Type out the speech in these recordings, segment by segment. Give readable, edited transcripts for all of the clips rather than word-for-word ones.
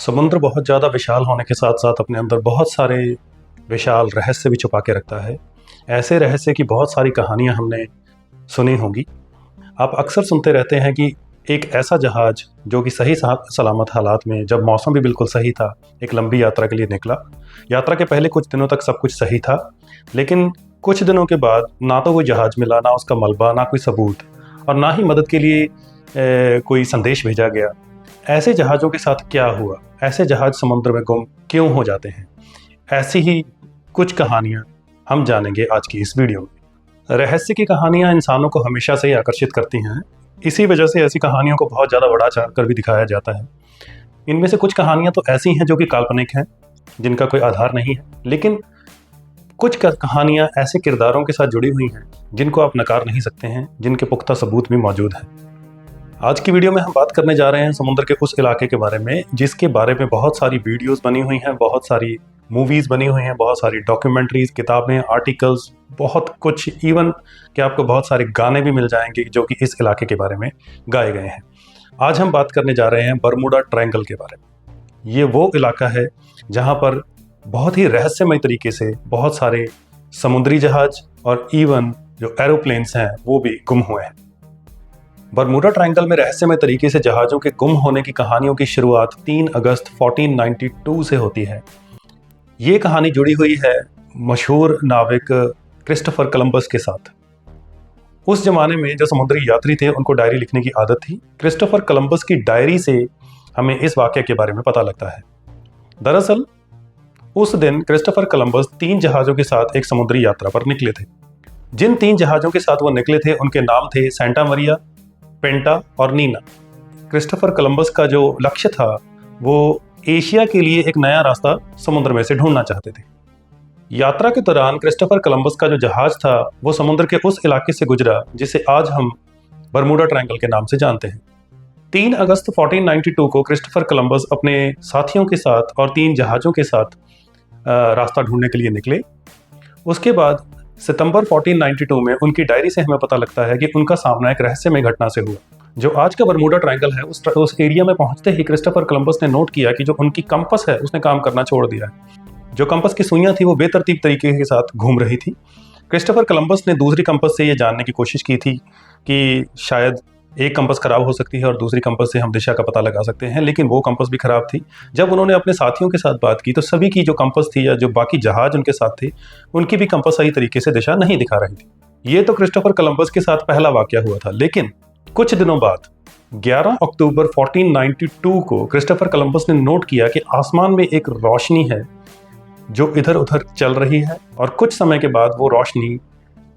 समुद्र बहुत ज़्यादा विशाल होने के साथ साथ अपने अंदर बहुत सारे विशाल रहस्य भी छुपा के रखता है। ऐसे रहस्य की बहुत सारी कहानियाँ हमने सुनी होंगी। आप अक्सर सुनते रहते हैं कि एक ऐसा जहाज़ जो कि सही सलामत हालात में, जब मौसम भी बिल्कुल सही था, एक लंबी यात्रा के लिए निकला। यात्रा के पहले कुछ दिनों तक सब कुछ सही था, लेकिन कुछ दिनों के बाद ना तो कोई जहाज़ मिला, ना उसका मलबा, ना कोई सबूत और ना ही मदद के लिए कोई संदेश भेजा गया। ऐसे जहाज़ों के साथ क्या हुआ? ऐसे जहाज़ समुद्र में गुम क्यों हो जाते हैं? ऐसी ही कुछ कहानियाँ हम जानेंगे आज की इस वीडियो में। रहस्य की कहानियाँ इंसानों को हमेशा से ही आकर्षित करती हैं। इसी वजह से ऐसी कहानियों को बहुत ज़्यादा बढ़ा चढ़ा कर भी दिखाया जाता है। इनमें से कुछ कहानियाँ तो ऐसी हैं जो कि काल्पनिक हैं, जिनका कोई आधार नहीं है, लेकिन कुछ कहानियाँ ऐसे किरदारों के साथ जुड़ी हुई हैं जिनको आप नकार नहीं सकते हैं, जिनके पुख्ता सबूत भी मौजूद हैं। आज की वीडियो में हम बात करने जा रहे हैं समुद्र के उस इलाके के बारे में जिसके बारे में बहुत सारी वीडियोस बनी हुई हैं, बहुत सारी मूवीज़ बनी हुई हैं, बहुत सारी डॉक्यूमेंट्रीज, किताबें, आर्टिकल्स, बहुत कुछ, इवन कि आपको बहुत सारे गाने भी मिल जाएंगे जो कि इस इलाके के बारे में गाए गए हैं। आज हम बात करने जा रहे हैं बरमूडा ट्रायंगल के बारे में। ये वो इलाका है जहाँ पर बहुत ही रहस्यमय तरीके से बहुत सारे समुद्री जहाज और इवन जो एरोप्लेन्स हैं वो भी गुम हुए हैं। बरमूडा ट्रायंगल में रहस्यमय तरीके से जहाज़ों के गुम होने की कहानियों की शुरुआत 3 अगस्त 1492 से होती है। ये कहानी जुड़ी हुई है मशहूर नाविक क्रिस्टोफर कोलंबस के साथ। उस जमाने में जो समुद्री यात्री थे उनको डायरी लिखने की आदत थी। क्रिस्टोफर कोलंबस की डायरी से हमें इस वाक़ये के बारे में पता लगता है। दरअसल उस दिन क्रिस्टोफर कोलंबस 3 जहाज़ों के साथ एक समुद्री यात्रा पर निकले थे। जिन 3 जहाज़ों के साथ वो निकले थे उनके नाम थे सेंटा मरिया, पेंटा और नीना। क्रिस्टोफर कोलंबस का जो लक्ष्य था वो एशिया के लिए एक नया रास्ता समुद्र में से ढूंढना चाहते थे। यात्रा के दौरान क्रिस्टोफर कोलंबस का जो जहाज था वो समुद्र के उस इलाके से गुजरा जिसे आज हम बरमूडा ट्रायंगल के नाम से जानते हैं। 3 अगस्त 1492 को क्रिस्टोफर कोलंबस अपने साथियों के साथ और 3 जहाज़ों के साथ रास्ता ढूंढने के लिए निकले। उसके बाद सितंबर 1492 में उनकी डायरी से हमें पता लगता है कि उनका सामना एक रहस्यमय घटना से हुआ। जो आज का बरमूडा ट्रायंगल है उस एरिया में पहुंचते ही क्रिस्टोफर कोलंबस ने नोट किया कि जो उनकी कंपास है उसने काम करना छोड़ दिया है। जो कंपास की सुइयां थी वो बेतरतीब तरीके के साथ घूम रही थी। क्रिस्टोफर कोलंबस ने दूसरी कंपास से ये जानने की कोशिश की थी कि शायद एक कंपास खराब हो सकती है और दूसरी कंपास से हम दिशा का पता लगा सकते हैं, लेकिन वो कंपास भी खराब थी। जब उन्होंने अपने साथियों के साथ बात की तो सभी की जो कंपास थी या जो बाकी जहाज उनके साथ थे उनकी भी कंपास सही तरीके से दिशा नहीं दिखा रही थी। ये तो क्रिस्टोफर कोलंबस के साथ पहला वाकया हुआ था, लेकिन कुछ दिनों बाद 11 अक्टूबर 1492 को क्रिस्टोफर कोलंबस ने नोट किया कि आसमान में एक रोशनी है जो इधर उधर चल रही है और कुछ समय के बाद वो रोशनी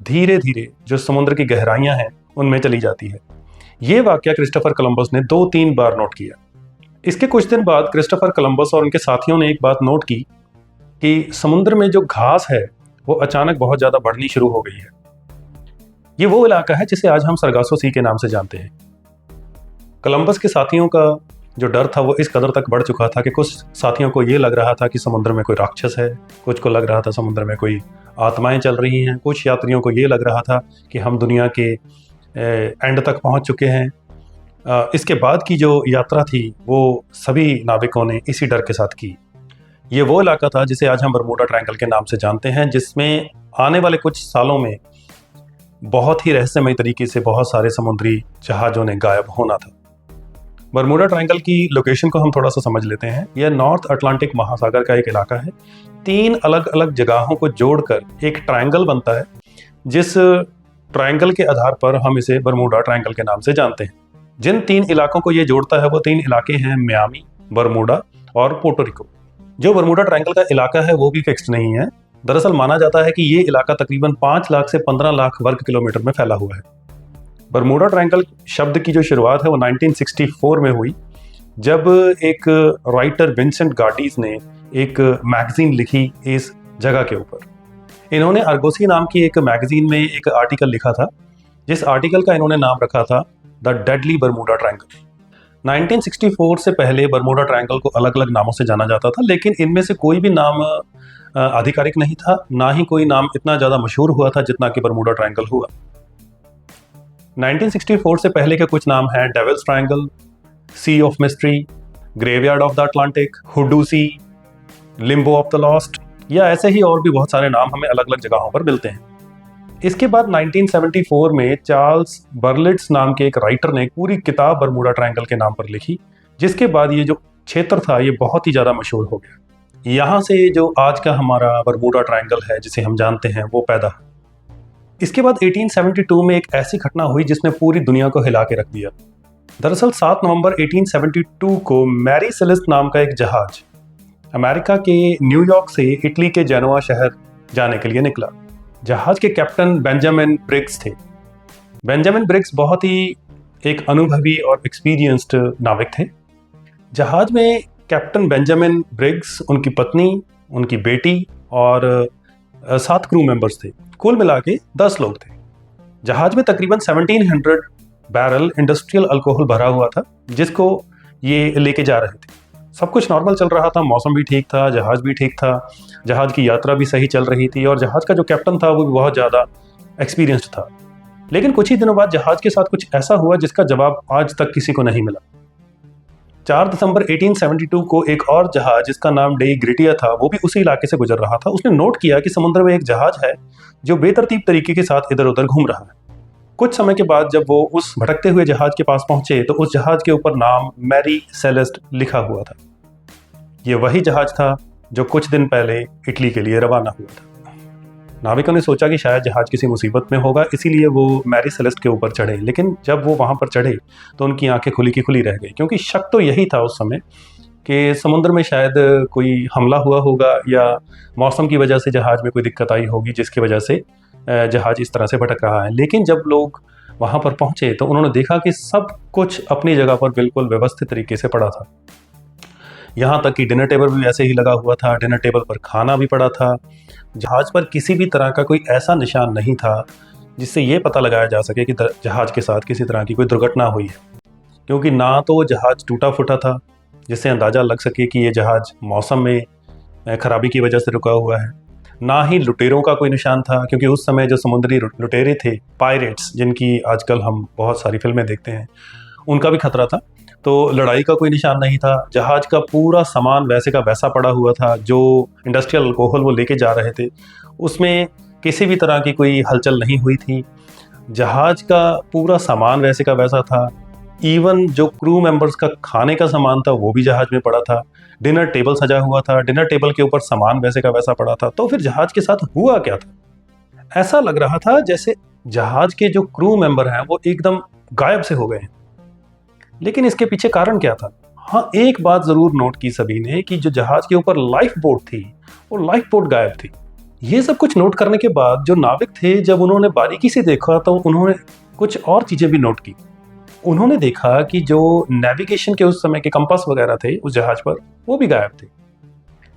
धीरे धीरे जो समुद्र की गहराइयां हैं उनमें चली जाती है। ये वाकया क्रिस्टोफर कोलंबस ने 2-3 बार नोट किया। इसके कुछ दिन बाद क्रिस्टोफर कोलंबस और उनके साथियों ने एक बात नोट की कि समुद्र में जो घास है वो अचानक बहुत ज़्यादा बढ़नी शुरू हो गई है। ये वो इलाका है जिसे आज हम सरगासो सी के नाम से जानते हैं। कोलंबस के साथियों का जो डर था वो इस कदर तक बढ़ चुका था कि कुछ साथियों को ये लग रहा था कि समुद्र में कोई राक्षस है, कुछ को लग रहा था समुद्र में कोई आत्माएं चल रही हैं, कुछ यात्रियों को ये लग रहा था कि हम दुनिया के एंड तक पहुंच चुके हैं। इसके बाद की जो यात्रा थी वो सभी नाविकों ने इसी डर के साथ की। ये वो इलाका था जिसे आज हम बरमूडा ट्रायंगल के नाम से जानते हैं, जिसमें आने वाले कुछ सालों में बहुत ही रहस्यमय तरीके से बहुत सारे समुद्री जहाज़ों ने गायब होना था। बरमूडा ट्रायंगल की लोकेशन को हम थोड़ा सा समझ लेते हैं। यह नॉर्थ अटलांटिक महासागर का एक इलाका है। 3 अलग अलग जगहों को जोड़कर एक ट्रायंगल बनता है, जिस ट्रायंगल के आधार पर हम इसे बरमूडा ट्रायंगल के नाम से जानते हैं। जिन 3 इलाकों को ये जोड़ता है वो 3 इलाके हैं मियामी, बरमूडा और पोर्टो रिको। जो बरमूडा ट्रायंगल का इलाका है वो भी फिक्स्ड नहीं है। दरअसल माना जाता है कि ये इलाका तकरीबन 5 लाख से 15 लाख वर्ग किलोमीटर में फैला हुआ है। बरमूडा ट्रायंगल शब्द की जो शुरुआत है वो 1964 में हुई, जब एक राइटर विंसेंट गार्डीज ने एक मैगजीन लिखी इस जगह के ऊपर। इन्होंने अर्गोसी नाम की एक मैगजीन में एक आर्टिकल लिखा था, जिस आर्टिकल का इन्होंने नाम रखा था द डेडली बरमूडा ट्रायंगल। 1964 से पहले बरमूडा ट्रायंगल को अलग अलग नामों से जाना जाता था, लेकिन इनमें से कोई भी नाम आधिकारिक नहीं था, ना ही कोई नाम इतना ज़्यादा मशहूर हुआ था जितना कि बरमूडा ट्रायंगल हुआ। 1964 से पहले के कुछ नाम हैं devil's triangle, sea of mystery, graveyard of the Atlantic, hoodoo sea, limbo of the lost, या ऐसे ही और भी बहुत सारे नाम हमें अलग अलग जगहों पर मिलते हैं। इसके बाद 1974 में चार्ल्स बर्लिट्स नाम के एक राइटर ने पूरी किताब बरमूडा ट्रायंगल के नाम पर लिखी, जिसके बाद ये जो क्षेत्र था ये बहुत ही ज़्यादा मशहूर हो गया। यहाँ से जो आज का हमारा बरमूडा ट्रायंगल है जिसे हम जानते हैं वो पैदा। इसके बाद 1872 में एक ऐसी घटना हुई जिसने पूरी दुनिया को हिला के रख दिया। दरअसल 7 नवंबर 1872 को मैरी सेलेस्ट नाम का एक जहाज अमेरिका के न्यूयॉर्क से इटली के जेनोआ शहर जाने के लिए निकला। जहाज के कैप्टन बेंजामिन ब्रिग्स थे। बेंजामिन ब्रिग्स बहुत ही एक अनुभवी और एक्सपीरियंस्ड नाविक थे। जहाज में कैप्टन बेंजामिन ब्रिग्स, उनकी पत्नी, उनकी बेटी और 7 क्रू मेंबर्स थे। कुल मिला के 10 लोग थे। जहाज में तकरीबन 1700 बैरल इंडस्ट्रियल अल्कोहल भरा हुआ था जिसको ये लेके जा रहे थे। सब कुछ नॉर्मल चल रहा था, मौसम भी ठीक था, जहाज भी ठीक था, जहाज की यात्रा भी सही चल रही थी और जहाज का जो कैप्टन था वो भी बहुत ज़्यादा एक्सपीरियंस्ड था। लेकिन कुछ ही दिनों बाद जहाज के साथ कुछ ऐसा हुआ जिसका जवाब आज तक किसी को नहीं मिला। 4 दिसंबर 1872 को एक और जहाज जिसका नाम डे ग्रिटिया था वो भी उसी इलाके से गुजर रहा था। उसने नोट किया कि समुद्र में एक जहाज है जो बेतरतीब तरीके के साथ इधर उधर घूम रहा है। कुछ समय के बाद जब वो उस भटकते हुए जहाज के पास पहुंचे तो उस जहाज के ऊपर नाम मैरी सेलेस्ट लिखा हुआ था। ये वही जहाज था जो कुछ दिन पहले इटली के लिए रवाना हुआ था। नाविकों ने सोचा कि शायद जहाज किसी मुसीबत में होगा, इसीलिए वो मैरी सेलेस्ट के ऊपर चढ़े। लेकिन जब वो वहाँ पर चढ़े तो उनकी आंखें खुली की खुली रह गई, क्योंकि शक तो यही था उस समय कि समुद्र में शायद कोई हमला हुआ होगा या मौसम की वजह से जहाज में कोई दिक्कत आई होगी जिसकी वजह से जहाज इस तरह से भटक रहा है। लेकिन जब लोग वहाँ पर पहुँचे तो उन्होंने देखा कि सब कुछ अपनी जगह पर बिल्कुल व्यवस्थित तरीके से पड़ा था। यहाँ तक कि डिनर टेबल भी ऐसे ही लगा हुआ था, डिनर टेबल पर खाना भी पड़ा था। जहाज पर किसी भी तरह का कोई ऐसा निशान नहीं था जिससे ये पता लगाया जा सके कि जहाज के साथ किसी तरह की कोई दुर्घटना हुई है, क्योंकि ना तो जहाज टूटा फूटा था जिससे अंदाज़ा लग सके कि ये जहाज मौसम में खराबी की वजह से रुका हुआ है, ना ही लुटेरों का कोई निशान था, क्योंकि उस समय जो समुद्री लुटेरे थे, पायरेट्स, जिनकी आजकल हम बहुत सारी फिल्में देखते हैं, उनका भी खतरा था। तो लड़ाई का कोई निशान नहीं था। जहाज का पूरा सामान वैसे का वैसा पड़ा हुआ था। जो इंडस्ट्रियल अल्कोहल वो लेके जा रहे थे उसमें किसी भी तरह की कोई हलचल नहीं हुई थी। जहाज का पूरा सामान वैसे का वैसा था। इवन जो क्रू मेंबर्स का खाने का सामान था वो भी जहाज में पड़ा था। डिनर टेबल सजा हुआ था, डिनर टेबल के ऊपर सामान वैसे का वैसा पड़ा था। तो फिर जहाज के साथ हुआ क्या था? ऐसा लग रहा था जैसे जहाज के जो क्रू मेंबर हैं वो एकदम गायब से हो गए हैं। लेकिन इसके पीछे कारण क्या था? हाँ, एक बात जरूर नोट की सभी ने कि जो जहाज के ऊपर लाइफ बोट थी वो लाइफ बोट गायब थी। ये सब कुछ नोट करने के बाद जो नाविक थे, जब उन्होंने बारीकी से देखा तो उन्होंने कुछ और चीजें भी नोट की। उन्होंने देखा कि जो नेविगेशन के उस समय के कंपास वगैरह थे उस जहाज पर वो भी गायब थे।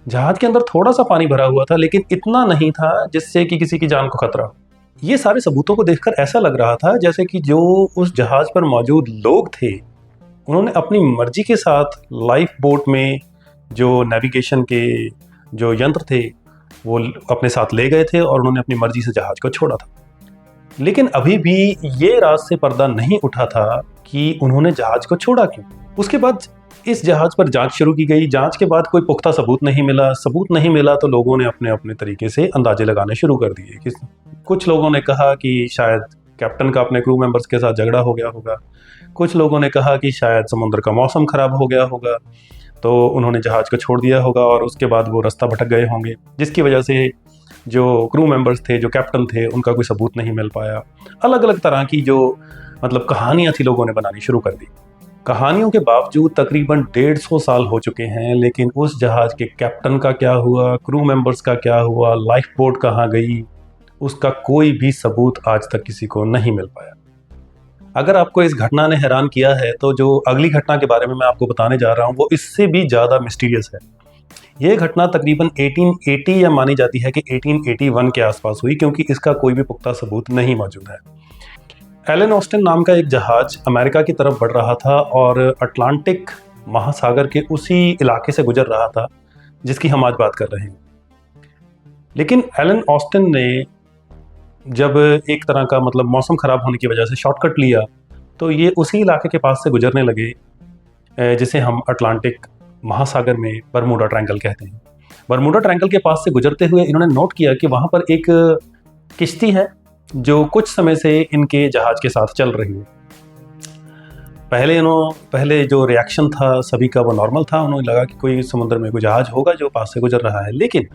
जहाज के अंदर थोड़ा सा पानी भरा हुआ था, लेकिन इतना नहीं था जिससे कि किसी की जान को खतरा हो। ये सारे सबूतों को देखकर ऐसा लग रहा था जैसे कि जो उस जहाज पर मौजूद लोग थे उन्होंने अपनी मर्जी के साथ लाइफ बोट में जो नेविगेशन के जो यंत्र थे वो अपने साथ ले गए थे और उन्होंने अपनी मर्जी से जहाज को छोड़ा था। लेकिन अभी भी ये राज से पर्दा नहीं उठा था कि उन्होंने जहाज को छोड़ा क्यों। उसके बाद इस जहाज पर जांच शुरू की गई। जांच के बाद कोई पुख्ता सबूत नहीं मिला तो लोगों ने अपने अपने तरीके से अंदाजे लगाने शुरू कर दिए। कुछ लोगों ने कहा कि शायद कैप्टन का अपने क्रू मेंबर्स के साथ झगड़ा हो गया होगा। कुछ लोगों ने कहा कि शायद समुद्र का मौसम खराब हो गया होगा तो उन्होंने जहाज को छोड़ दिया होगा और उसके बाद वो रास्ता भटक गए होंगे, जिसकी वजह से जो क्रू मेंबर्स थे, जो कैप्टन थे, उनका कोई सबूत नहीं मिल पाया। अलग अलग तरह की जो कहानियाँ थी लोगों ने बनानी शुरू कर दी। कहानियों के बावजूद तकरीबन 150 साल हो चुके हैं, लेकिन उस जहाज के कैप्टन का क्या हुआ, क्रू मेंबर्स का क्या हुआ, लाइफ बोट कहाँ गई, उसका कोई भी सबूत आज तक किसी को नहीं मिल पाया। अगर आपको इस घटना ने हैरान किया है तो जो अगली घटना के बारे में मैं आपको बताने जा रहा हूँ वो इससे भी ज़्यादा मिस्टीरियस है। ये घटना तकरीबन 1880 या मानी जाती है कि 1881 के आसपास हुई, क्योंकि इसका कोई भी पुख्ता सबूत नहीं मौजूद है। एलन ऑस्टिन नाम का एक जहाज अमेरिका की तरफ बढ़ रहा था और अटलांटिक महासागर के उसी इलाके से गुजर रहा था जिसकी हम आज बात कर रहे हैं। लेकिन एलन ऑस्टिन ने जब एक तरह का मौसम ख़राब होने की वजह से शॉर्टकट लिया तो ये उसी इलाके के पास से गुजरने लगे जिसे हम अटलांटिक महासागर में बरमूडा ट्रायंगल कहते हैं। बरमूडा ट्रायंगल के पास से गुजरते हुए इन्होंने नोट किया कि वहाँ पर एक किश्ती है जो कुछ समय से इनके जहाज के साथ चल रही है। पहले जो रिएक्शन था सभी का वो नॉर्मल था, उन्हें लगा कि कोई समुद्र में कोई जहाज होगा जो पास से गुजर रहा है। लेकिन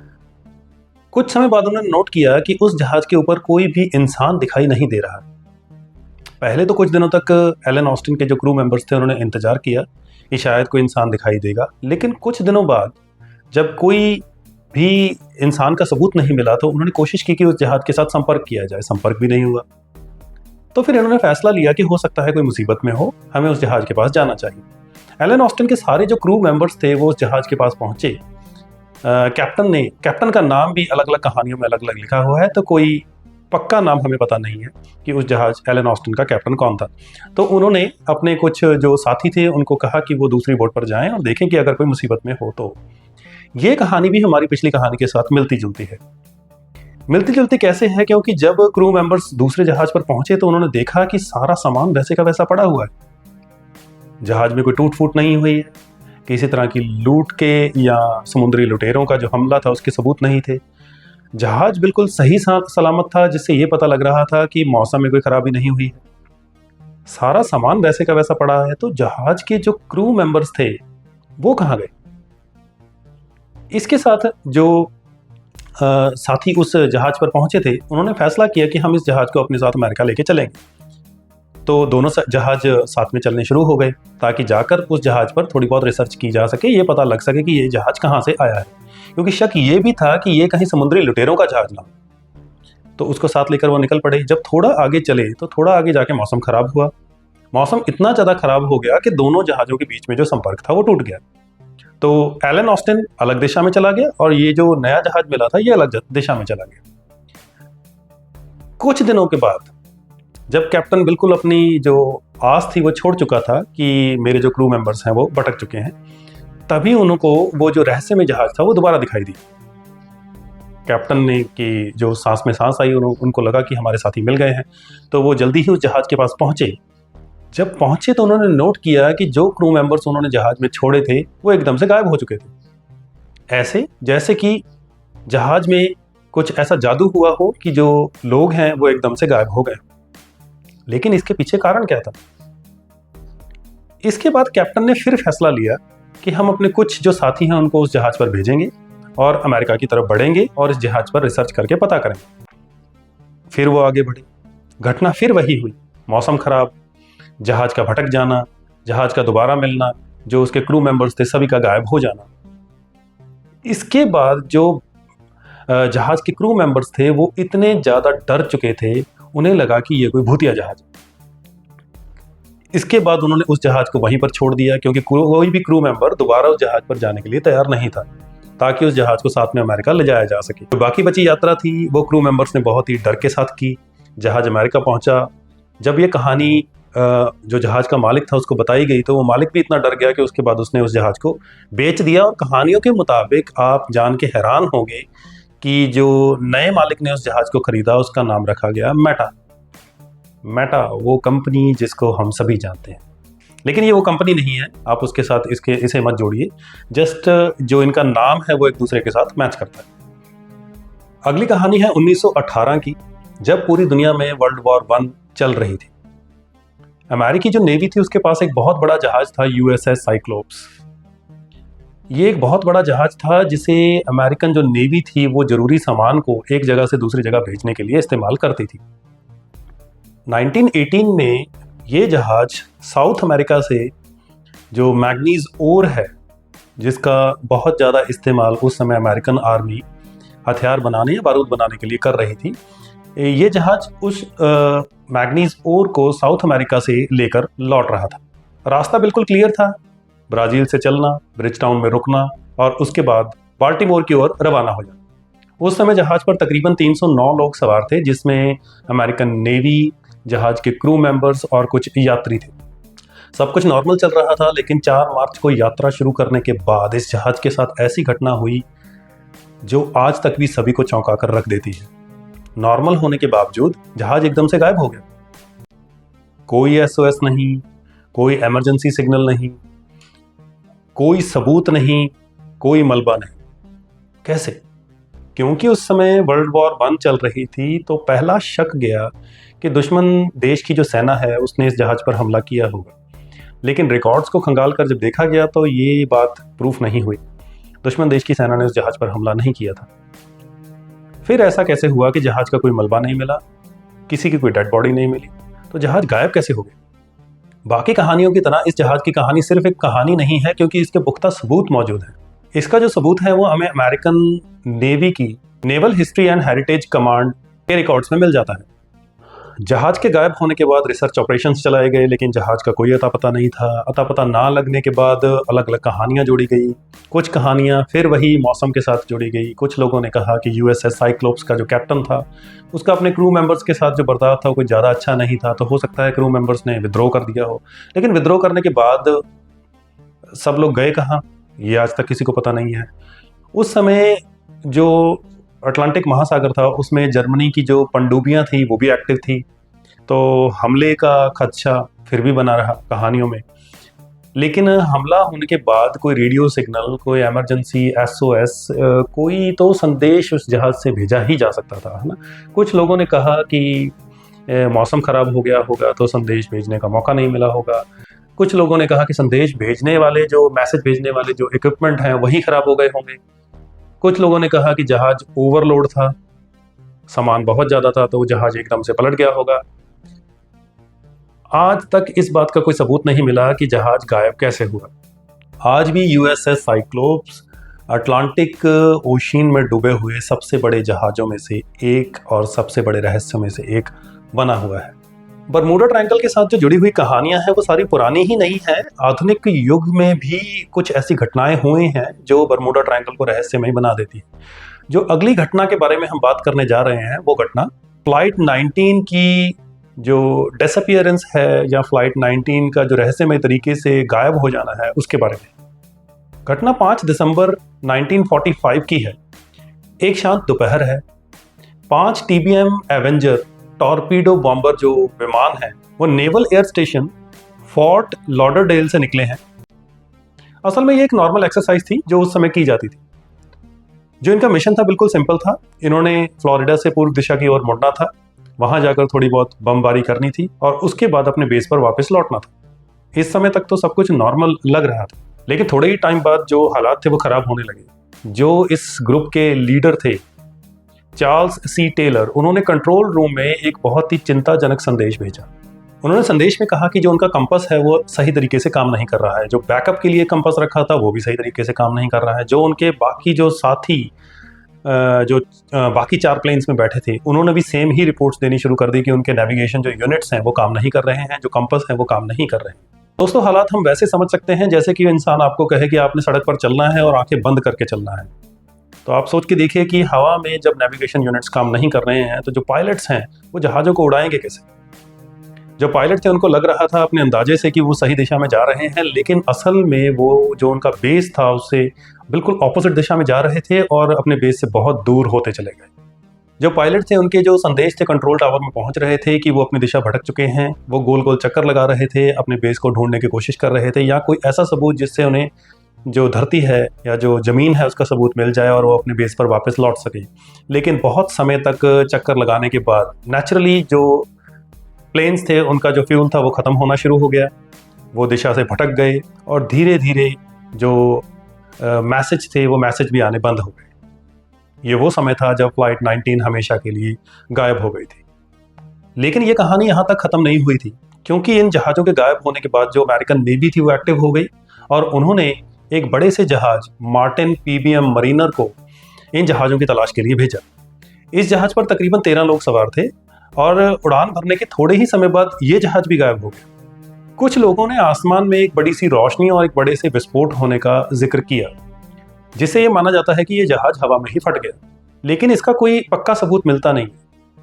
कुछ समय बाद उन्होंने नोट किया कि उस जहाज के ऊपर कोई भी इंसान दिखाई नहीं दे रहा। पहले तो कुछ दिनों तक एलन ऑस्टिन के जो क्रू मेंबर्स थे उन्होंने इंतजार किया कि शायद कोई इंसान दिखाई देगा, लेकिन कुछ दिनों बाद जब कोई भी इंसान का सबूत नहीं मिला तो उन्होंने कोशिश की कि उस जहाज के साथ संपर्क किया जाए, संपर्क भी नहीं हुआ। तो फिर इन्होंने फैसला लिया कि हो सकता है कोई मुसीबत में हो, हमें उस जहाज के पास जाना चाहिए। एलन ऑस्टिन के सारे जो क्रू मेंबर्स थे वो उस जहाज के पास पहुंचे। कैप्टन का नाम भी अलग अलग कहानियों में अलग अलग लिखा हुआ है, तो कोई पक्का नाम हमें पता नहीं है कि उस जहाज एलन ऑस्टिन का कैप्टन कौन था। तो उन्होंने अपने कुछ जो साथी थे उनको कहा कि वो दूसरी बोट पर जाएं और देखें कि अगर कोई मुसीबत में हो तो। ये कहानी भी हमारी पिछली कहानी के साथ मिलती जुलती है। मिलती जुलती कैसे है? क्योंकि जब क्रू मेंबर्स दूसरे जहाज पर पहुंचे तो उन्होंने देखा कि सारा सामान वैसे का वैसा पड़ा हुआ है। जहाज में कोई टूट फूट नहीं हुई है, किसी तरह की लूट के या समुद्री लुटेरों का जो हमला था उसके सबूत नहीं थे। जहाज बिल्कुल सही सलामत था, जिससे ये पता लग रहा था कि मौसम में कोई खराबी नहीं हुई है। सारा सामान वैसे का वैसा पड़ा है, तो जहाज के जो क्रू मेंबर्स थे वो कहाँ गए? इसके साथ जो साथी उस जहाज पर पहुंचे थे उन्होंने फैसला किया कि हम इस जहाज को अपने साथ अमेरिका लेके चलेंगे। तो दोनों जहाज साथ में चलने शुरू हो गए ताकि जाकर उस जहाज पर थोड़ी बहुत रिसर्च की जा सके, ये पता लग सके कि ये जहाज कहाँ से आया है, क्योंकि शक ये भी था कि ये कहीं समुद्री लुटेरों का जहाज ना। तो उसको साथ लेकर वो निकल पड़े। जब थोड़ा आगे चले तो थोड़ा आगे जाके मौसम खराब हुआ। मौसम इतना ज़्यादा खराब हो गया कि दोनों जहाज़ों के बीच में जो संपर्क था वो टूट गया। तो एलन ऑस्टिन अलग दिशा में चला गया और ये जो नया जहाज मिला था ये अलग दिशा में चला गया। कुछ दिनों के बाद जब कैप्टन बिल्कुल अपनी जो आस थी वो छोड़ चुका था कि मेरे जो क्रू मेंबर्स हैं वो भटक चुके हैं, तभी उनको वो जो रहस्यमय जहाज था वो दोबारा दिखाई दी। कैप्टन ने कि जो सांस में सांस आई, उनको लगा कि हमारे साथी मिल गए हैं, तो वो जल्दी ही उस जहाज के पास पहुंचे। जब पहुंचे तो उन्होंने नोट किया कि जो क्रू मेंबर्स उन्होंने जहाज में छोड़े थे वो एकदम से गायब हो चुके थे। ऐसे जैसे कि जहाज में कुछ ऐसा जादू हुआ हो कि जो लोग हैं वो एकदम से गायब हो गए। लेकिन इसके पीछे कारण क्या था? इसके बाद कैप्टन ने फिर फैसला लिया कि हम अपने कुछ जो साथी हैं उनको उस जहाज पर भेजेंगे और अमेरिका की तरफ बढ़ेंगे और इस जहाज पर रिसर्च करके पता करेंगे। फिर वो आगे बढ़े। घटना फिर वही हुई, मौसम खराब, जहाज का भटक जाना, जहाज का दोबारा मिलना, जो उसके क्रू मेंबर्स थे सभी का गायब हो जाना। इसके बाद जो जहाज के क्रू मेंबर्स थे वो इतने ज़्यादा डर चुके थे, उन्हें लगा कि ये कोई भूतिया जहाज। इसके बाद उन्होंने उस जहाज को वहीं पर छोड़ दिया, क्योंकि कोई भी क्रू मेंबर दोबारा उस जहाज पर जाने के लिए तैयार नहीं था, ताकि उस जहाज को साथ में अमेरिका ले जाया जा सके। तो बाकी बची यात्रा थी वो क्रू मेंबर्स ने बहुत ही डर के साथ की। जहाज अमेरिका पहुंचा। जब ये कहानी जो जहाज का मालिक था उसको बताई गई तो वो मालिक भी इतना डर गया कि उसके बाद उसने उस जहाज को बेच दिया। और कहानियों के मुताबिक आप जान के हैरान होंगे कि जो नए मालिक ने उस जहाज को खरीदा उसका नाम रखा गया मेटा, वो कंपनी जिसको हम सभी जानते हैं। लेकिन ये वो कंपनी नहीं है, आप उसके साथ इसे मत जोड़िए। जस्ट जो इनका नाम है वो एक दूसरे के साथ मैच करता है। अगली कहानी है 1918 की, जब पूरी दुनिया में वर्ल्ड वॉर 1 चल रही थी। अमेरिकी जो नेवी थी उसके पास एक बहुत बड़ा जहाज था, यूएसएस साइक्लोप्स। ये एक बहुत बड़ा जहाज था जिसे अमेरिकन जो नेवी थी वो जरूरी सामान को एक जगह से दूसरी जगह भेजने के लिए इस्तेमाल करती थी। 1918 में ये जहाज साउथ अमेरिका से जो मैग्नीज ओर है, जिसका बहुत ज़्यादा इस्तेमाल उस समय अमेरिकन आर्मी हथियार बनाने या बारूद बनाने के लिए कर रही थी, ये जहाज उस मैग्नीज ओर को साउथ अमेरिका से लेकर लौट रहा था। रास्ता बिल्कुल क्लियर था, ब्राज़ील से चलना, ब्रिज टाउन में रुकना और उसके बाद बाल्टीमोर की ओर रवाना हो जाना। उस समय जहाज पर तकरीबन 309 लोग सवार थे, जिसमें अमेरिकन नेवी, जहाज के क्रू मेंबर्स और कुछ यात्री थे। सब कुछ नॉर्मल चल रहा था, लेकिन 4 मार्च को यात्रा शुरू करने के बाद इस जहाज के साथ ऐसी घटना हुई जो आज तक भी सभी को चौंका कर रख देती है। नॉर्मल होने के बावजूद जहाज एकदम से गायब हो गया। कोई एसओएस नहीं, कोई इमरजेंसी सिग्नल नहीं, कोई सबूत नहीं, कोई मलबा नहीं। कैसे? क्योंकि उस समय वर्ल्ड वॉर 1 चल रही थी, तो पहला शक गया कि दुश्मन देश की जो सेना है उसने इस जहाज़ पर हमला किया होगा। लेकिन रिकॉर्ड्स को खंगाल कर जब देखा गया तो ये बात प्रूफ नहीं हुई। दुश्मन देश की सेना ने उस जहाज़ पर हमला नहीं किया था। फिर ऐसा कैसे हुआ कि जहाज़ का कोई मलबा नहीं मिला, किसी की कोई डेड बॉडी नहीं मिली, तो जहाज़ गायब कैसे हो गए? बाकी कहानियों की तरह इस जहाज़ की कहानी सिर्फ एक कहानी नहीं है, क्योंकि इसके पुख्ता सबूत मौजूद हैं। इसका जो सबूत है वो हमें अमेरिकन नेवी की naval history and heritage command के रिकॉर्ड्स में मिल जाता है। जहाज के गायब होने के बाद रिसर्च ऑपरेशंस चलाए गए, लेकिन जहाज का कोई अता पता नहीं था। अता पता ना लगने के बाद अलग अलग कहानियां जोड़ी गई। कुछ कहानियां फिर वही मौसम के साथ जोड़ी गई। कुछ लोगों ने कहा कि यूएसएस साइक्लोप्स का जो कैप्टन था उसका अपने क्रू मेंबर्स के साथ जो बर्ताव था कोई ज़्यादा अच्छा नहीं था, तो हो सकता है क्रू मेंबर्स ने विद्रोह कर दिया हो। लेकिन विद्रोह करने के बाद सब लोग गए कहाँ, ये आज तक किसी को पता नहीं है। उस समय जो अटलांटिक महासागर था उसमें जर्मनी की जो पनडुब्बियां थी वो भी एक्टिव थी, तो हमले का खदशा फिर भी बना रहा कहानियों में। लेकिन हमला होने के बाद कोई रेडियो सिग्नल, कोई इमरजेंसी एसओएस, कोई तो संदेश उस जहाज़ से भेजा ही जा सकता था, है ना। कुछ लोगों ने कहा कि मौसम ख़राब हो गया होगा तो संदेश भेजने का मौका नहीं मिला होगा। कुछ लोगों ने कहा कि संदेश भेजने वाले जो मैसेज भेजने वाले जो इक्विपमेंट हैं वही ख़राब हो गए होंगे। कुछ लोगों ने कहा कि जहाज़ ओवरलोड था, सामान बहुत ज़्यादा था, तो वो जहाज़ एकदम से पलट गया होगा। आज तक इस बात का कोई सबूत नहीं मिला कि जहाज़ गायब कैसे हुआ। आज भी यूएसएस साइक्लोप्स अटलांटिक ओशियन में डूबे हुए सबसे बड़े जहाज़ों में से एक और सबसे बड़े रहस्यों में से एक बना हुआ है। बरमूडा ट्रायंगल के साथ जो जुड़ी हुई कहानियां हैं वो सारी पुरानी ही नहीं है। आधुनिक युग में भी कुछ ऐसी घटनाएं हुई हैं जो बरमूडा ट्रायंगल को रहस्यमय बना देती है। जो अगली घटना के बारे में हम बात करने जा रहे हैं वो घटना फ्लाइट 19 की जो डिसअपीयरेंस है, या फ्लाइट 19 का जो रहस्यमय तरीके से गायब हो जाना है उसके बारे में। घटना 5 दिसंबर 1945 की है। एक शांत दोपहर है। 5 टीबीएम एवेंजर टॉर्पीडो बॉम्बर जो विमान है वो naval air station fort Lauderdale से निकले हैं। असल में ये एक नॉर्मल एक्सरसाइज थी जो उस समय की जाती थी। जो इनका मिशन था बिल्कुल सिंपल था। इन्होंने फ्लोरिडा से पूर्व दिशा की ओर मुड़ना था, वहां जाकर थोड़ी बहुत बमबारी करनी थी और उसके बाद अपने बेस पर वापस लौटना था। इस समय तक तो सब कुछ नॉर्मल लग रहा था, लेकिन थोड़े ही टाइम बाद जो हालात थे वो खराब होने लगे। जो इस ग्रुप के लीडर थे चार्ल्स सी टेलर, उन्होंने कंट्रोल रूम में एक बहुत ही चिंताजनक संदेश भेजा। उन्होंने संदेश में कहा कि जो उनका कंपास है वो सही तरीके से काम नहीं कर रहा है। जो बैकअप के लिए कंपास रखा था वो भी सही तरीके से काम नहीं कर रहा है। जो उनके बाकी जो साथी बाकी 4 प्लेन्स में बैठे थे उन्होंने भी सेम ही रिपोर्ट्स देनी शुरू कर दी कि उनके नेविगेशन जो यूनिट्स हैं वो काम नहीं कर रहे हैं, जो कंपास है वो काम नहीं कर रहे हैं। दोस्तों, हालात हम वैसे समझ सकते हैं जैसे कि इंसान आपको कहे कि आपने सड़क पर चलना है और आंखें बंद करके चलना है। तो आप सोच के देखिए कि हवा में जब नेविगेशन यूनिट्स काम नहीं कर रहे हैं तो जो पायलट्स हैं वो जहाज़ों को उड़ाएंगे कैसे। जो पायलट थे उनको लग रहा था अपने अंदाजे से कि वो सही दिशा में जा रहे हैं, लेकिन असल में वो जो उनका बेस था उससे बिल्कुल ऑपोजिट दिशा में जा रहे थे और अपने बेस से बहुत दूर होते चले गए। जो पायलट थे उनके जो संदेश थे कंट्रोल टावर में पहुंच रहे थे कि वो अपनी दिशा भटक चुके हैं। वो गोल गोल चक्कर लगा रहे थे, अपने बेस को ढूंढने की कोशिश कर रहे थे, या कोई ऐसा सबूत जिससे उन्हें जो धरती है या जो ज़मीन है उसका सबूत मिल जाए और वो अपने बेस पर वापस लौट सके। लेकिन बहुत समय तक चक्कर लगाने के बाद नेचुरली जो प्लेन्स थे उनका जो फ्यूल था वो ख़त्म होना शुरू हो गया। वो दिशा से भटक गए और धीरे धीरे जो मैसेज थे वो मैसेज भी आने बंद हो गए। ये वो समय था जब फ्लाइट 19 हमेशा के लिए गायब हो गई थी। लेकिन ये कहानी यहाँ तक ख़त्म नहीं हुई थी, क्योंकि इन जहाज़ों के गायब होने के बाद जो अमेरिकन नेवी थी वो एक्टिव हो गई और उन्होंने एक बड़े से जहाज मार्टिन पीबीएम मरीनर को इन जहाज़ों की तलाश के लिए भेजा। इस जहाज़ पर तकरीबन 13 लोग सवार थे और उड़ान भरने के थोड़े ही समय बाद ये जहाज़ भी गायब हो गया। कुछ लोगों ने आसमान में एक बड़ी सी रोशनी और एक बड़े से विस्फोट होने का जिक्र किया, जिससे ये माना जाता है कि ये जहाज़ हवा में ही फट गया। लेकिन इसका कोई पक्का सबूत मिलता नहीं।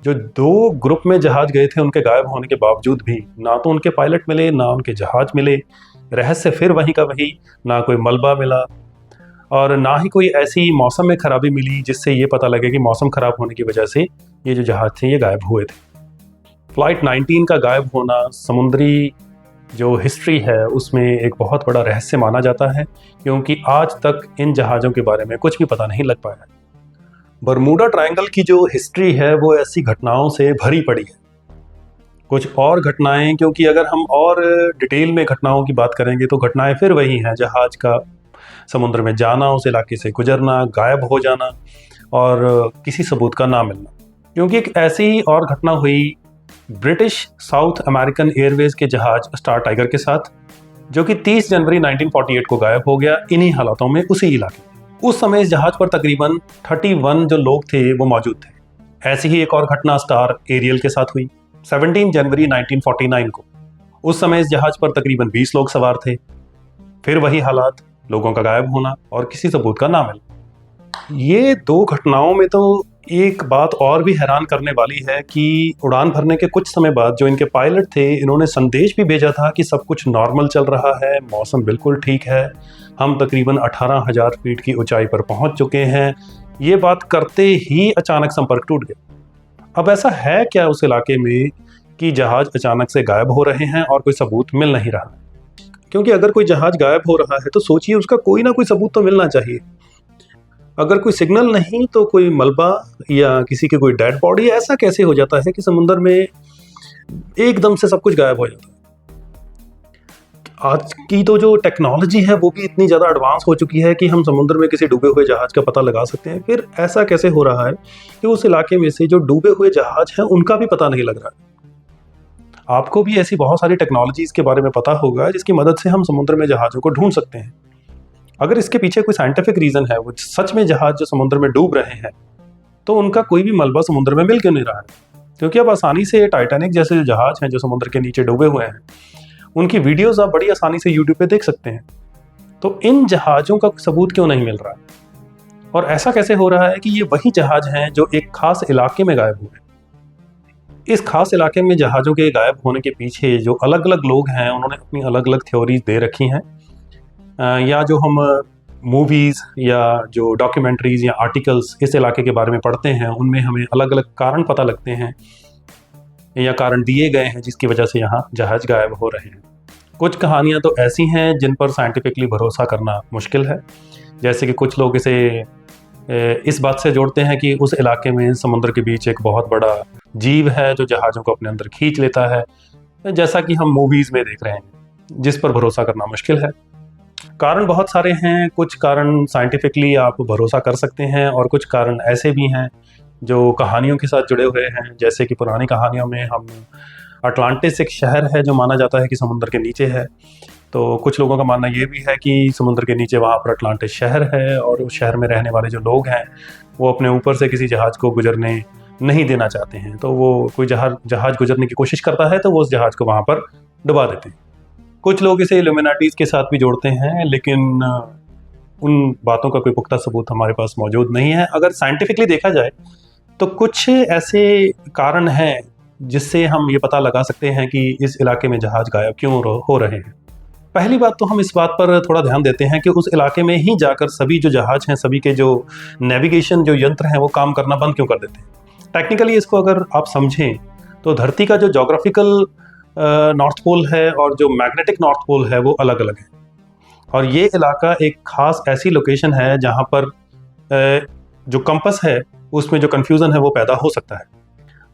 जो 2 ग्रुप में जहाज़ गए थे उनके गायब होने के बावजूद भी ना तो उनके पायलट मिले ना उनके जहाज़ मिले। रहस्य फिर वहीं का वही, ना कोई मलबा मिला और ना ही कोई ऐसी मौसम में खराबी मिली जिससे ये पता लगे कि मौसम खराब होने की वजह से ये जो जहाज़ थे ये गायब हुए थे। फ्लाइट 19 का गायब होना समुद्री जो हिस्ट्री है उसमें एक बहुत बड़ा रहस्य माना जाता है, क्योंकि आज तक इन जहाज़ों के बारे में कुछ भी पता नहीं लग पाया। बरमूडा ट्रायंगल की जो हिस्ट्री है वो ऐसी घटनाओं से भरी पड़ी है। कुछ और घटनाएं, क्योंकि अगर हम और डिटेल में घटनाओं की बात करेंगे तो घटनाएं फिर वही हैं, जहाज का समुद्र में जाना, उस इलाके से गुजरना, गायब हो जाना और किसी सबूत का ना मिलना। क्योंकि एक ऐसी ही और घटना हुई ब्रिटिश साउथ अमेरिकन एयरवेज के जहाज स्टार टाइगर के साथ, जो कि 30 जनवरी 1948 को गायब हो गया इन्हीं हालातों में उसी इलाके में। उस समय इस जहाज पर तकरीबन 31 जो लोग थे वो मौजूद थे। ऐसी ही एक और घटना स्टार एरियल के साथ हुई 17 जनवरी 1949 को। उस समय इस जहाज पर तकरीबन 20 लोग सवार थे। फिर वही हालात, लोगों का गायब होना और किसी सबूत का ना मिलना। ये दो घटनाओं में तो एक बात और भी हैरान करने वाली है कि उड़ान भरने के कुछ समय बाद जो इनके पायलट थे, इन्होंने संदेश भी भेजा था कि सब कुछ नॉर्मल चल रहा है, मौसम बिल्कुल ठीक है, हम तकरीबन 18,000 फीट की ऊंचाई पर पहुंच चुके हैं। ये बात करते ही अचानक संपर्क टूट गया। अब ऐसा है क्या उस इलाके में कि जहाज अचानक से गायब हो रहे हैं और कोई सबूत मिल नहीं रहा? क्योंकि अगर कोई जहाज गायब हो रहा है तो सोचिए उसका कोई ना कोई सबूत तो मिलना चाहिए। अगर कोई सिग्नल नहीं तो कोई मलबा या किसी की कोई डेड बॉडी, ऐसा कैसे हो जाता है कि समुद्र में एकदम से सब कुछ गायब हो जाता है? आज की तो जो टेक्नोलॉजी है वो भी इतनी ज़्यादा एडवांस हो चुकी है कि हम समुद्र में किसी डूबे हुए जहाज का पता लगा सकते हैं। फिर ऐसा कैसे हो रहा है कि उस इलाके में से जो डूबे हुए जहाज हैं उनका भी पता नहीं लग रहा है? आपको भी ऐसी बहुत सारी टेक्नोलॉजीज़ के बारे में पता होगा जिसकी मदद से हम समुद्र में जहाज़ों को ढूंढ सकते हैं। अगर इसके पीछे कोई साइंटिफिक रीज़न है, वो सच में जहाज जो समुद्र में डूब रहे हैं, तो उनका कोई भी मलबा समुद्र में मिल क्यों नहीं रहा है? क्योंकि अब आसानी से टाइटैनिक जैसे जो जहाज हैं जो समुद्र के नीचे डूबे हुए हैं, उनकी वीडियोस आप बड़ी आसानी से यूट्यूब पे देख सकते हैं। तो इन जहाज़ों का सबूत क्यों नहीं मिल रहा है? और ऐसा कैसे हो रहा है कि ये वही जहाज हैं जो एक खास इलाके में गायब हुए? इस खास इलाके में जहाज़ों के गायब होने के पीछे जो अलग अलग लोग हैं, उन्होंने अपनी अलग अलग थ्योरीज दे रखी हैं, या जो हम मूवीज़ या जो डॉक्यूमेंट्रीज़ या आर्टिकल्स इस इलाके के बारे में पढ़ते हैं, उनमें हमें अलग अलग कारण पता लगते हैं या कारण दिए गए हैं जिसकी वजह से यहाँ जहाज़ गायब हो रहे हैं। कुछ कहानियाँ तो ऐसी हैं जिन पर साइंटिफिकली भरोसा करना मुश्किल है। जैसे कि कुछ लोग इसे इस बात से जोड़ते हैं कि उस इलाके में समुद्र के बीच एक बहुत बड़ा जीव है जो जहाज़ों को अपने अंदर खींच लेता है, जैसा कि हम मूवीज़ में देख रहे हैं, जिस पर भरोसा करना मुश्किल है। कारण बहुत सारे हैं। कुछ कारण साइंटिफिकली आप भरोसा कर सकते हैं और कुछ कारण ऐसे भी हैं जो कहानियों के साथ जुड़े हुए हैं। जैसे कि पुरानी कहानियों में हम अटलांटिस एक शहर है जो माना जाता है कि समुद्र के नीचे है। तो कुछ लोगों का मानना ये भी है कि समुद्र के नीचे वहाँ पर अटलांटिस शहर है और उस शहर में रहने वाले जो लोग हैं वो अपने ऊपर से किसी जहाज़ को गुजरने नहीं देना चाहते हैं। तो वो कोई जहाज़ गुजरने की कोशिश करता है तो वो उस जहाज़ को वहाँ पर डुबा देते हैं। कुछ लोग इसे इल्यूमिनाटीज़ के साथ भी जोड़ते हैं, लेकिन उन बातों का कोई पुख्ता सबूत हमारे पास मौजूद नहीं है। अगर साइंटिफिकली देखा जाए तो कुछ ऐसे कारण हैं जिससे हम ये पता लगा सकते हैं कि इस इलाके में जहाज़ गायब क्यों हो रहे हैं। पहली बात तो हम इस बात पर थोड़ा ध्यान देते हैं कि उस इलाके में ही जाकर सभी जो जहाज़ हैं, सभी के जो नेविगेशन जो यंत्र हैं वो काम करना बंद क्यों कर देते हैं। टेक्निकली इसको अगर आप समझें तो धरती का जो जोग्राफिकल नॉर्थ पोल है और जो मैग्नेटिक नॉर्थ पोल है वो अलग अलग है, और ये इलाका एक खास ऐसी लोकेशन है जहाँ पर जो कंपस है उसमें जो कन्फ्यूज़न है वो पैदा हो सकता है।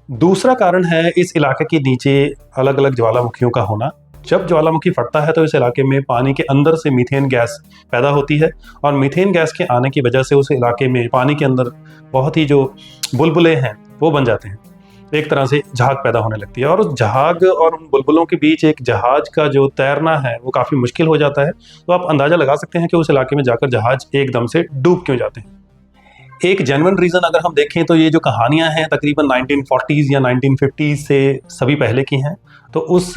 दूसरा कारण है इस इलाके के नीचे अलग अलग ज्वालामुखियों का होना। जब ज्वालामुखी फटता है तो इस इलाके में पानी के अंदर से मीथेन गैस पैदा होती है, और मीथेन गैस के आने की वजह से उस इलाके में पानी के अंदर बहुत ही जो बुलबुले हैं वो बन जाते हैं। एक तरह से झाग पैदा होने लगती है, और उस झाग और उन बुलबुलों के बीच एक जहाज का जो तैरना है वो काफ़ी मुश्किल हो जाता है। तो आप अंदाज़ा लगा सकते हैं कि उस इलाके में जाकर जहाज एकदम से डूब क्यों जाते हैं। एक जेन्युइन रीज़न अगर हम देखें तो ये जो कहानियाँ हैं तकरीबन 1940s या 1950s से सभी पहले की हैं। तो उस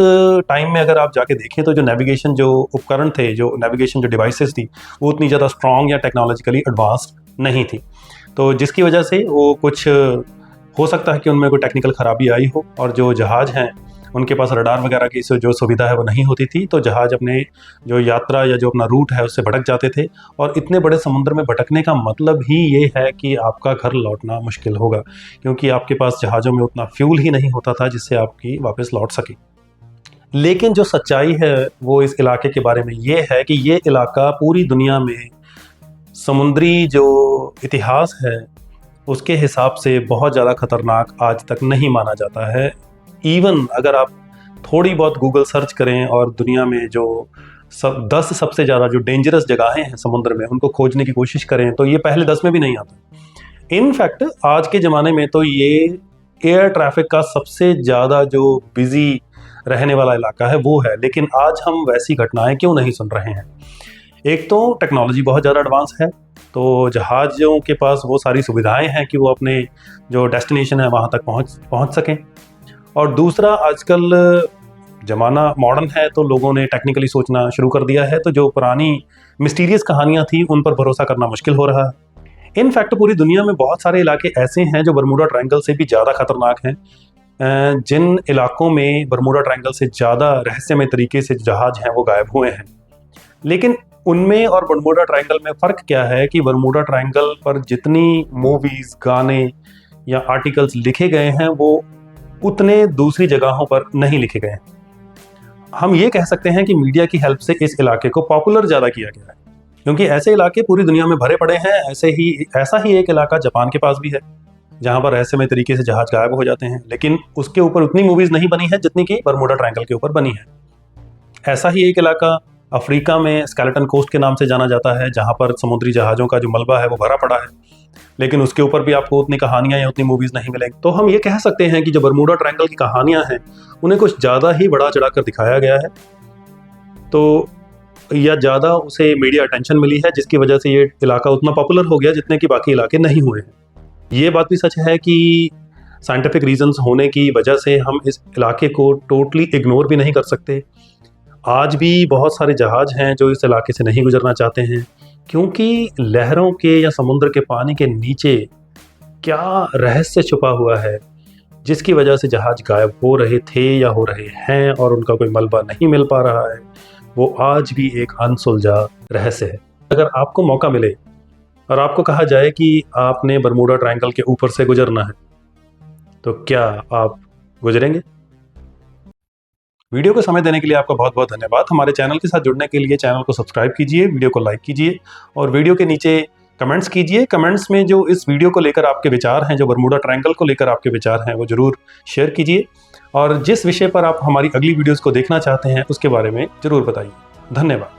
टाइम में अगर आप जाके देखें तो जो नेविगेशन जो उपकरण थे, जो नेविगेशन जो डिवाइसेस थी, वो उतनी ज़्यादा स्ट्रॉन्ग या टेक्नोलॉजिकली एडवांस्ड नहीं थी। तो जिसकी वजह से वो कुछ हो सकता है कि उनमें कोई टेक्निकल ख़राबी आई हो, और जो जहाज़ हैं उनके पास रडार वगैरह की जो सुविधा है वो नहीं होती थी। तो जहाज़ अपने जो यात्रा या जो अपना रूट है उससे भटक जाते थे, और इतने बड़े समुद्र में भटकने का मतलब ही ये है कि आपका घर लौटना मुश्किल होगा, क्योंकि आपके पास जहाज़ों में उतना फ्यूल ही नहीं होता था जिससे आपकी वापस लौट सके। लेकिन जो सच्चाई है वो इस इलाके के बारे में ये है कि ये इलाका पूरी दुनिया में समुद्री जो इतिहास है उसके हिसाब से बहुत ज़्यादा ख़तरनाक आज तक नहीं माना जाता है। इवन अगर आप थोड़ी बहुत गूगल सर्च करें और दुनिया में जो 10 सबसे ज़्यादा जो डेंजरस जगहें हैं समुद्र में उनको खोजने की कोशिश करें तो ये पहले 10 में भी नहीं आता। इनफैक्ट आज के ज़माने में तो ये एयर ट्रैफिक का सबसे ज़्यादा जो बिजी रहने वाला इलाका है वो है। लेकिन आज हम वैसी घटनाएं क्यों नहीं सुन रहे हैं? एक तो टेक्नोलॉजी बहुत ज़्यादा एडवांस है, तो जहाज़ों के पास वो सारी सुविधाएं हैं कि वो अपने जो डेस्टिनेशन है वहाँ तक पहुँच सकें। और दूसरा, आजकल ज़माना मॉडर्न है तो लोगों ने टेक्निकली सोचना शुरू कर दिया है, तो जो पुरानी मिस्टीरियस कहानियाँ थी उन पर भरोसा करना मुश्किल हो रहा है। इनफैक्ट पूरी दुनिया में बहुत सारे इलाके ऐसे हैं जो बरमूडा ट्रायंगल से भी ज़्यादा खतरनाक हैं। जिन इलाकों में बरमूडा ट्रायंगल से ज़्यादा रहस्यमय तरीके से जहाज़ हैं वो गायब हुए हैं। लेकिन उनमें और बरमूडा ट्रायंगल में फ़र्क क्या है कि बरमूडा ट्रायंगल पर जितनी मूवीज़, गाने या आर्टिकल्स लिखे गए हैं वो उतने दूसरी जगहों पर नहीं लिखे गए हैं। हम ये कह सकते हैं कि मीडिया की हेल्प से इस इलाके को पॉपुलर ज़्यादा किया गया है, क्योंकि ऐसे इलाके पूरी दुनिया में भरे पड़े हैं। ऐसा ही एक इलाका जापान के पास भी है जहाँ पर रहस्यमय तरीके से जहाज गायब हो जाते हैं, लेकिन उसके ऊपर उतनी मूवीज़ नहीं बनी है जितनी कि बरमूडा ट्रायंगल के ऊपर बनी है। ऐसा ही एक इलाका अफ्रीका में स्केलेटन कोस्ट के नाम से जाना जाता है, जहाँ पर समुद्री जहाज़ों का जो मलबा है वो भरा पड़ा है, लेकिन उसके ऊपर भी आपको उतनी कहानियाँ या उतनी मूवीज़ नहीं मिलेंगी। तो हम ये कह सकते हैं कि जो बरमूडा ट्रायंगल की कहानियाँ हैं उन्हें कुछ ज़्यादा ही बढ़ा चढ़ा कर दिखाया गया है, तो या ज़्यादा उसे मीडिया अटेंशन मिली है, जिसकी वजह से ये इलाका उतना पॉपुलर हो गया जितने कि बाकी इलाके नहीं हुए हैं। ये बात भी सच है कि साइंटिफिक रीजंस होने की वजह से हम इस इलाके को टोटली इग्नोर भी नहीं कर सकते। आज भी बहुत सारे जहाज़ हैं जो इस इलाके से नहीं गुजरना चाहते हैं, क्योंकि लहरों के या समुद्र के पानी के नीचे क्या रहस्य छुपा हुआ है जिसकी वजह से जहाज़ गायब हो रहे थे या हो रहे हैं और उनका कोई मलबा नहीं मिल पा रहा है, वो आज भी एक अनसुलझा रहस्य है। अगर आपको मौका मिले और आपको कहा जाए कि आपने बरमूडा ट्रायंगल के ऊपर से गुजरना है, तो क्या आप गुजरेंगे? वीडियो को समय देने के लिए आपका बहुत बहुत धन्यवाद। हमारे चैनल के साथ जुड़ने के लिए चैनल को सब्सक्राइब कीजिए, वीडियो को लाइक कीजिए और वीडियो के नीचे कमेंट्स कीजिए। कमेंट्स में जो इस वीडियो को लेकर आपके विचार हैं, जो बरमूडा ट्रायंगल को लेकर आपके विचार हैं, वो ज़रूर शेयर कीजिए और जिस विषय पर आप हमारी अगली वीडियोज़ को देखना चाहते हैं उसके बारे में ज़रूर बताइए। धन्यवाद।